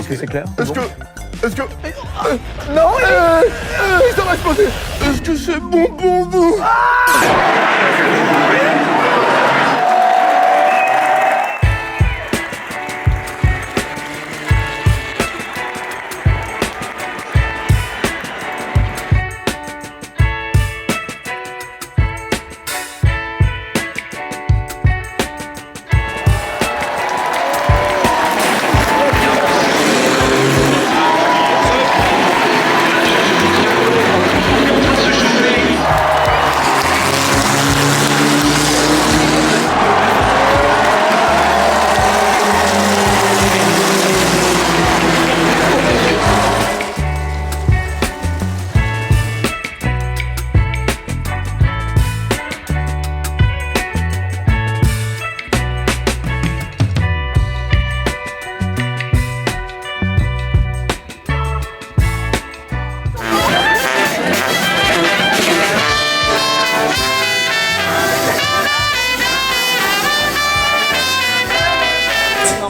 que c'est clair? Est-ce que... non, ça va exploser. Est-ce que c'est bon pour vous?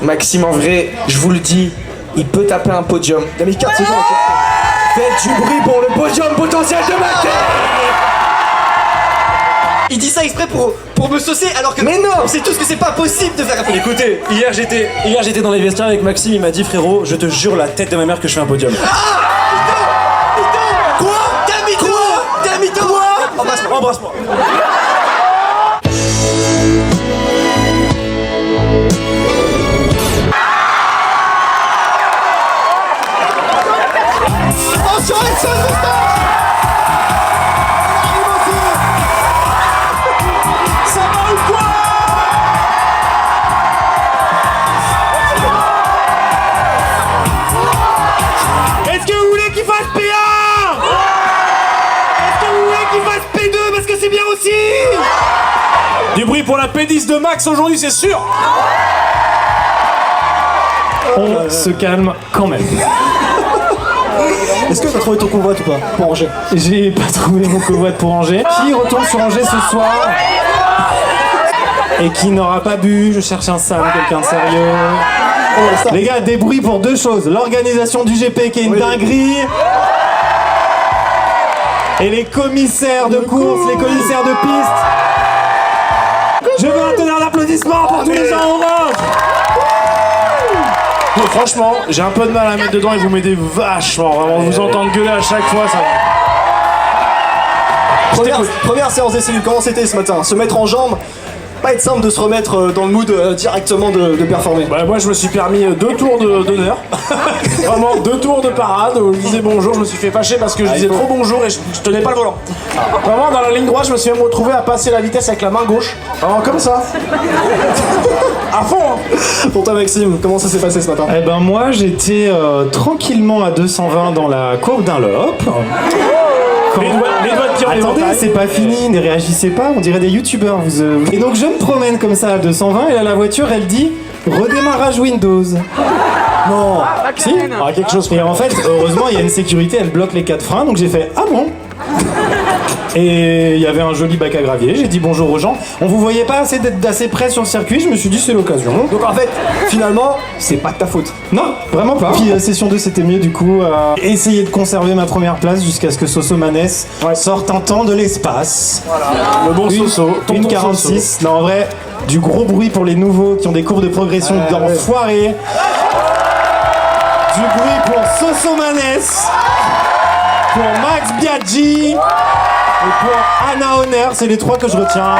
Maxime, en vrai, je vous le dis, il peut taper un podium. Il a mis 4 secondes. Faites du bruit pour le podium potentiel de Mackay. Il dit ça exprès pour me saucer alors que... Mais non, on sait tous que c'est pas possible de faire un podium. Écoutez, hier j'étais dans les vestiaires avec Maxime, il m'a dit frérot, je te jure la tête de ma mère que je fais un podium. Quoi? T'as mytho. Embrasse-moi. Est-ce que vous voulez qu'il fasse P1? Est-ce que vous voulez qu'il fasse P2 parce que c'est bien aussi? Du bruit pour la P10 de Max aujourd'hui, c'est sûr. On se calme quand même. Est-ce que t'as trouvé ton convoi ou pas pour Angers? J'ai pas trouvé mon convoi pour Angers. Qui retourne sur Angers ce soir? Et qui n'aura pas bu? Je cherche un Sam, quelqu'un de sérieux. Les gars, des bruits pour deux choses. L'organisation du GP qui est une dinguerie. Et les commissaires de course, les commissaires de piste. Je veux un tonnerre d'applaudissements pour tous les gens en orange. Franchement, j'ai un peu de mal à mettre dedans et vous m'aidez vachement. Vraiment, vous entendre gueuler à chaque fois, ça. Première séance d'essai, comment c'était ce matin? Se mettre en jambes, pas être simple de se remettre dans le mood directement de performer. Bah moi je me suis permis 2 tours d'honneur. Vraiment 2 tours de parade où je disais bonjour, je me suis fait fâcher parce que je disais trop bonjour et je tenais pas le volant. Vraiment dans la ligne droite je me suis même retrouvé à passer la vitesse avec la main gauche. Vraiment comme ça. À fond hein. Pour toi Maxime, comment ça s'est passé ce matin? Eh ben moi j'étais tranquillement à 220 dans la courbe d'un lop. Les doigts de pied en Attendez, éventail. c'est pas fini, ne réagissez pas, on dirait des youtubeurs. Et donc je me promène comme ça à 220 et là la voiture elle dit redémarrage Windows. Non, si, quelque chose. Et en fait, heureusement il y a une sécurité, elle bloque les 4 freins, donc j'ai fait ah bon. Et il y avait un joli bac à gravier, j'ai dit bonjour aux gens. On vous voyait pas d'assez près sur le circuit, je me suis dit c'est l'occasion. Donc en fait, finalement, c'est pas de ta faute. Non, vraiment pas. Puis session 2 c'était mieux du coup. Essayer de conserver ma première place jusqu'à ce que Soso Manès sorte un temps de l'espace. Voilà. Le bon Soso. Une 46. Non en vrai, du gros bruit pour les nouveaux qui ont des courbes de progression d'enfoirés. Du bruit pour Soso Manès. Pour Max Biaggi. Et pour Anna Honner, c'est les 3 que je retiens.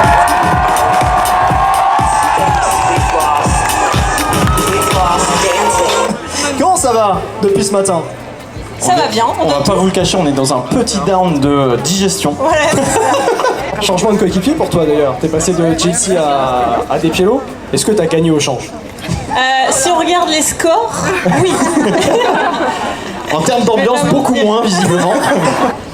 Comment ça va depuis ce matin? Ça va bien. On va pas vous le cacher, on est dans un petit down de digestion. Voilà. Changement de coéquipier pour toi d'ailleurs. T'es passé de Chelsea à Despiello. Est-ce que t'as gagné au change? Si on regarde les scores, oui. En termes d'ambiance, beaucoup moins visiblement.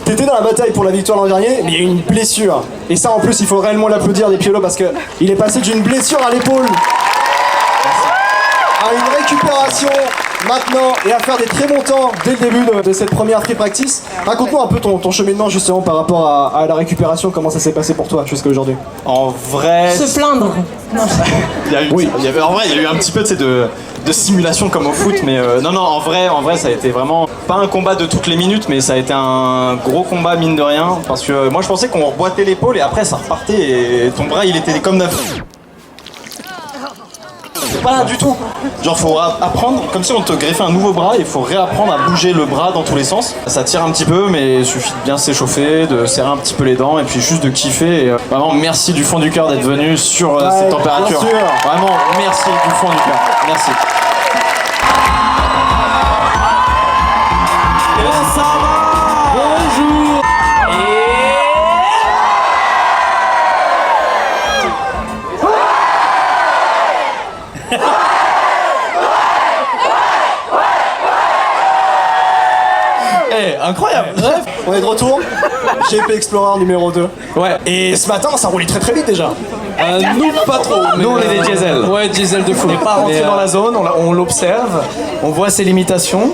T'étais dans la bataille pour la victoire l'an dernier, mais il y a eu une blessure. Et ça en plus, il faut réellement l'applaudir Despiello parce que il est passé d'une blessure à l'épaule à une récupération maintenant et à faire des très bons temps dès le début de cette première free practice. Raconte-nous un peu ton cheminement justement par rapport à la récupération, comment ça s'est passé pour toi jusqu'à aujourd'hui. En vrai... Se plaindre. Il y a eu un petit peu de de simulation comme au foot, mais non, en vrai, ça a été vraiment pas un combat de toutes les minutes, mais ça a été un gros combat mine de rien, parce que moi je pensais qu'on reboîtait l'épaule et après ça repartait et ton bras il était comme neuf. Pas du tout. Genre faut apprendre, comme si on te greffait un nouveau bras, il faut réapprendre à bouger le bras dans tous les sens. Ça tire un petit peu, mais il suffit de bien s'échauffer, de serrer un petit peu les dents et puis juste de kiffer. Et, vraiment merci du fond du cœur d'être venu sur cette température. bien sûr. Vraiment merci du fond du cœur. Merci. Incroyable. Bref, on est de retour. GP Explorer numéro 2. Ouais. Et ce matin, ça roulait très très vite déjà. Nous, pas trop. Nous, on est des diesels. Ouais, diesel de fou. On n'est pas rentré dans la zone, on l'observe, on voit ses limitations,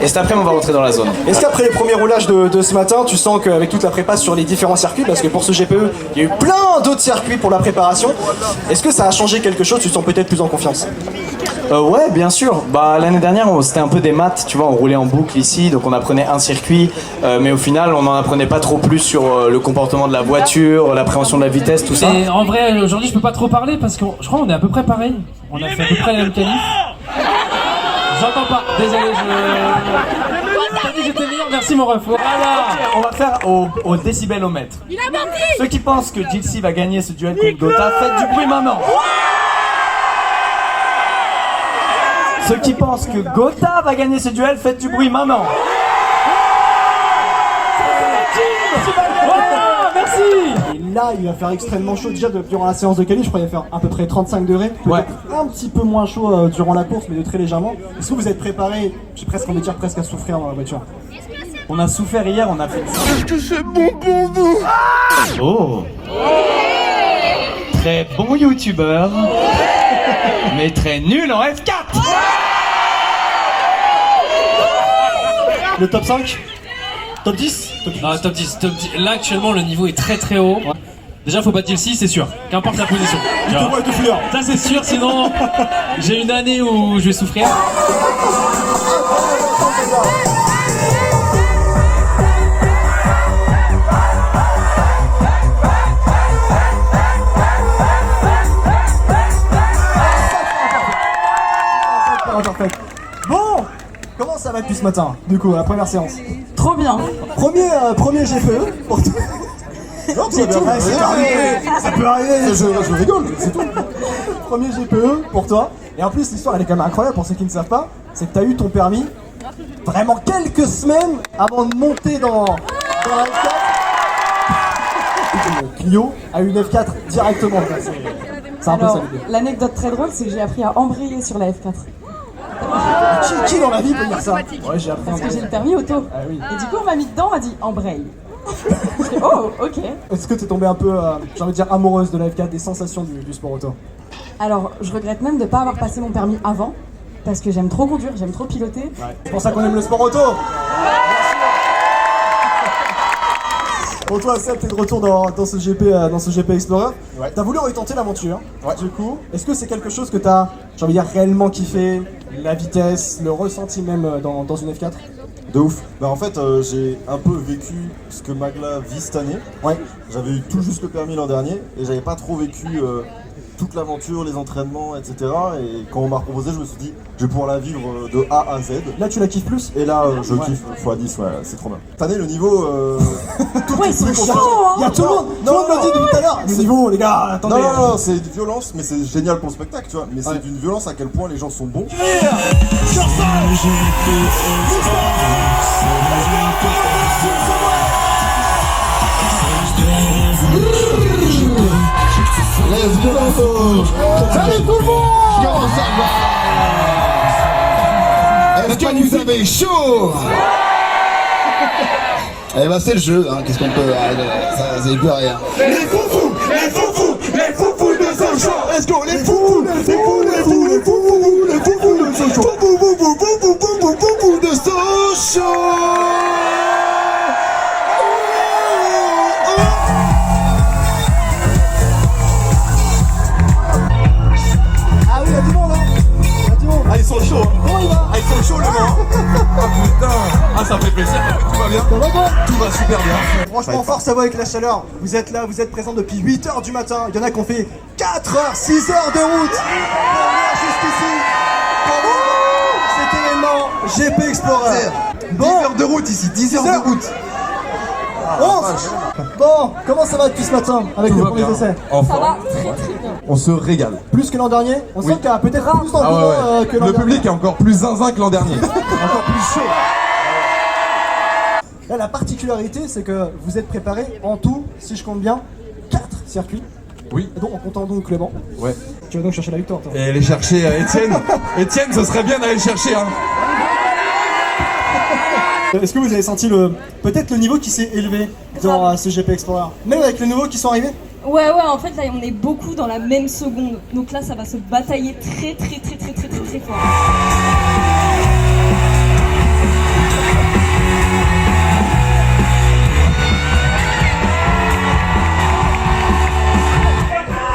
et cet après-midi, on va rentrer dans la zone. Est-ce qu'après les premiers roulages de ce matin, tu sens qu'avec toute la prépa sur les différents circuits, parce que pour ce GPE, il y a eu plein d'autres circuits pour la préparation, est-ce que ça a changé quelque chose? Tu te sens peut-être plus en confiance? Ouais, bien sûr. Bah, l'année dernière, c'était un peu des maths, tu vois, on roulait en boucle ici, donc on apprenait un circuit, mais au final, on n'en apprenait pas trop plus sur le comportement de la voiture, l'appréhension de la vitesse, tout ça. Et en vrai, aujourd'hui, je peux pas trop parler parce que je crois qu'on est à peu près pareil. On a fait à peu près la même qualif. J'entends pas, désolé, T'as dit que j'étais meilleur, merci mon ref. Voilà. On va faire au décibelomètre. Ceux qui pensent que Jilcy va gagner ce duel contre Gotha, faites du bruit maintenant. Ceux qui pensent que Gotha va gagner ce duel, faites du bruit maintenant. Voilà, merci. Et là, il va faire extrêmement chaud déjà durant la séance de qualif. Je crois qu'il va faire à peu près 35 degrés. Ouais. Un petit peu moins chaud durant la course, mais de très légèrement. Est-ce que vous êtes préparé? J'ai presque envie de dire presque à souffrir dans la voiture. On a souffert hier, on a fait... Est-ce que c'est bon pour vous? Oh. Très bon youtubeur, mais très nul en F4. Le top 5? Top 10? Non, top 10, top 10. Là, actuellement, le niveau est très très haut. Déjà, faut battre Jilcy, c'est sûr. Qu'importe la position. Ça, c'est sûr, sinon, j'ai une année où je vais souffrir. Bon, comment ça va depuis ce matin, du coup, la première séance? Trop bien. Premier GPE pour toi. Non, tout va bien. Ouais, ça peut arriver, je rigole, c'est tout. Premier GPE pour toi. Et en plus, l'histoire elle est quand même incroyable pour ceux qui ne savent pas. C'est que tu as eu ton permis vraiment quelques semaines avant de monter dans la F4. Clio a eu une F4 directement. C'est un peu ça l'idée. L'anecdote très drôle, c'est que j'ai appris à embrayer sur la F4. Qui dans la vie peut dire ça? Ouais, j'ai appris Parce que j'ai le permis auto. Ah oui. Et du coup, on m'a mis dedans, on m'a dit embraye. Oh, ok. Est-ce que tu es tombée un peu, j'ai envie de dire, amoureuse de la F4, des sensations du sport auto? Alors, je regrette même de ne pas avoir passé mon permis avant, parce que j'aime trop conduire, j'aime trop piloter. Ouais. C'est pour ça qu'on aime le sport auto. Bon, toi, Seb, t'es de retour dans ce GP Explorer. Ouais. T'as voulu retenter l'aventure. Ouais. Du coup, est-ce que c'est quelque chose que t'as, j'ai envie de dire, réellement kiffé? La vitesse, le ressenti même dans une F4? De ouf. Bah en fait, j'ai un peu vécu ce que Magla vit cette année. Ouais. J'avais eu tout juste le permis l'an dernier et j'avais pas trop vécu toute l'aventure, les entraînements, etc. Et quand on m'a proposé, je me suis dit, je vais pouvoir la vivre de A à Z. Là, tu la kiffes plus? Et là, je kiffe x10, ouais, c'est trop bien. Cette année, le niveau... Ouais, c'est chiant, hein. Il y a tout le monde m'a dit depuis tout à l'heure. Le niveau, les gars, attendez. Non, c'est de violence, mais c'est génial pour le spectacle, tu vois. Mais c'est d'une violence à quel point les gens sont bons. Let's go! Salut tout le monde! Comment ça va? Est-ce que vous avez chaud? Eh ben c'est le jeu, hein. Qu'est-ce qu'on peut... ça y peut rien. Les foufous de Sochaux! Let's go! Les foufous de Sochaux! Foufous de Sochaux! chaud le Mans. Ah putain. Ah ça fait plaisir, tout va bien. Tout va super bien. Franchement, force à vous avec la chaleur. Vous êtes là, vous êtes présents depuis 8h du matin. Il y en a qui ont fait 4h, 6h de route pour venir jusqu'ici. Pour cet événement GP Explorer. 10 heures de route ici, 10 heures de route. 11. Bon, comment ça va depuis ce matin avec Tout les va premiers bien. essais? Enfin, Très bien. on se régale. Plus que l'an dernier? On sent qu'il y a peut-être plus d'engouement que l'an Le dernier. public est encore plus zinzin que l'an dernier. Encore plus chaud. Là, la particularité, c'est que vous êtes préparés en tout, si je compte bien, 4 circuits. Oui. Et donc, en comptant donc le banc. Ouais. Tu vas donc chercher la victoire, toi. Et aller chercher Étienne. Étienne, ce serait bien d'aller le chercher, hein. Est-ce que vous avez senti peut-être le niveau qui s'est élevé dans ce GP Explorer? Même avec les nouveaux qui sont arrivés? Ouais, en fait, là, on est beaucoup dans la même seconde. Donc là, ça va se batailler très fort.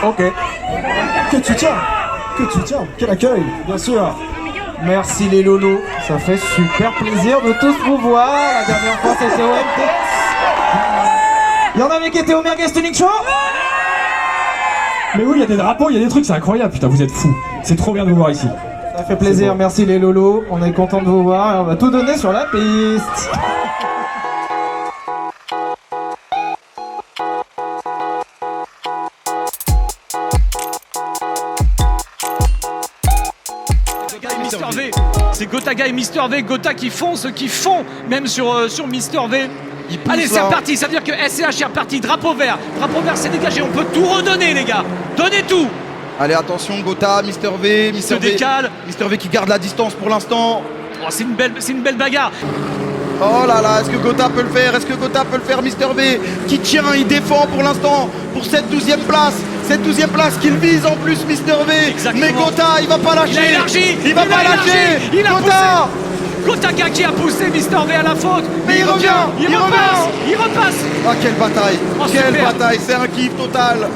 Ok. Que tu tiens, quel accueil, bien sûr. Merci les lolos, ça fait super plaisir de tous vous voir. La dernière fois c'était au MTX. Il y en avait qui étaient au Merguez Tuning Show. Mais oui, il y a des drapeaux, il y a des trucs, c'est incroyable, putain, vous êtes fous. C'est trop bien de vous voir ici. Ça fait plaisir, merci les lolos. On est content de vous voir et on va tout donner sur la piste. C'est Gotaga et Mister V, Gota qui font ce qu'ils font, même sur Mister V. Allez, c'est reparti, ça veut dire que SCH est reparti, drapeau vert c'est dégagé, on peut tout redonner les gars, donnez tout. Allez, attention, Gota, Mister V, Il se décale. Mister V qui garde la distance pour l'instant. Oh, c'est une belle bagarre. Oh là là, est-ce que Gota peut le faire? Mister V qui tient, il défend pour l'instant pour cette 12e place. Cette 12e place qu'il vise en plus, Mister V. Exactement. Mais Gota, il va pas lâcher. Il a élargi. Il va pas lâcher. Il a Gota. Gotaga qui a poussé Mister V à la faute. Mais il revient. Il repasse. Ah, quelle bataille. Oh, Quelle super. bataille. C'est un kiff total.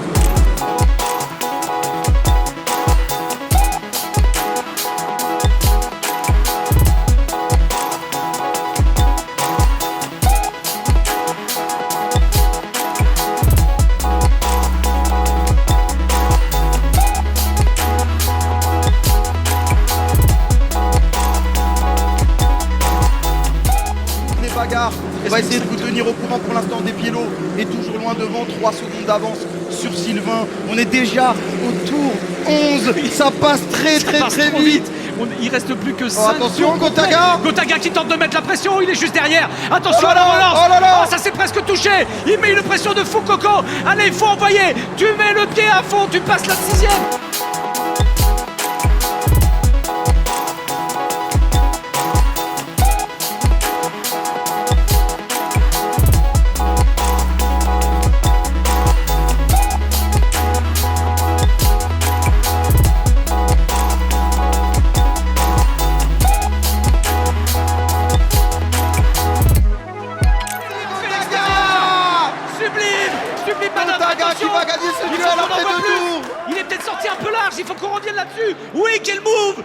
On va essayer de vous tenir au courant pour l'instant. Des Pielo est toujours loin devant, 3 secondes d'avance sur Sylvain. On est déjà au tour 11, ça passe très vite. Il reste plus que 5 attention, Gotaga. Gotaga qui tente de mettre la pression, il est juste derrière. Attention Oh à là la là, relance. oh là là. Ça s'est presque touché. Il met une pression de fou Coco. Allez, il faut envoyer. Tu mets le pied à fond, tu passes la 6e. Sublime, madame, attention. Qui va gagner ce duel après 2 tours. Il est peut-être sorti un peu large, il faut qu'on revienne là-dessus. Oui, quel move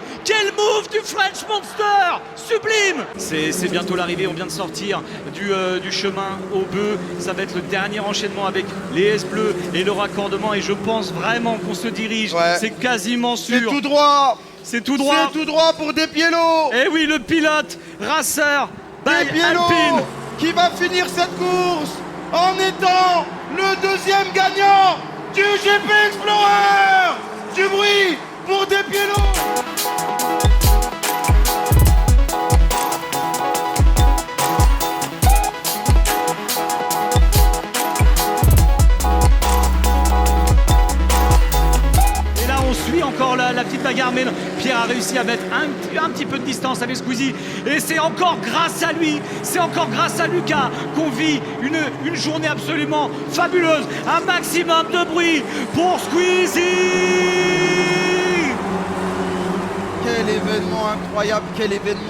du French Monster. Sublime. C'est bientôt l'arrivée, on vient de sortir du chemin au bœuf. Ça va être le dernier enchaînement avec les S bleus et le raccordement. Et je pense vraiment qu'on se dirige, c'est quasiment sûr. C'est tout droit. C'est tout droit. C'est tout droit pour Des Pielo. Et oui, le pilote, racer, by Des Pielo Alpine. qui va finir cette course en étant le 2e gagnant du GP Explorer. Du bruit pour Des Pielo. Et là on suit encore la petite bagarre, mais Pierre a réussi à mettre un petit peu de distance avec Squeezie. Et c'est encore grâce à lui, c'est encore grâce à Lucas qu'on vit une journée absolument fabuleuse. Un maximum de bruit pour Squeezie. Quel événement incroyable, quel événement.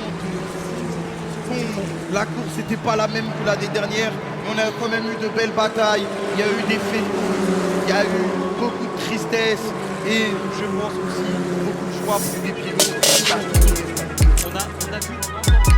La course n'était pas la même que l'année dernière, mais on a quand même eu de belles batailles. Il y a eu des faits, il y a eu beaucoup de tristesse et je pense aussi beaucoup de joie pour Des Pielo. On on a tout.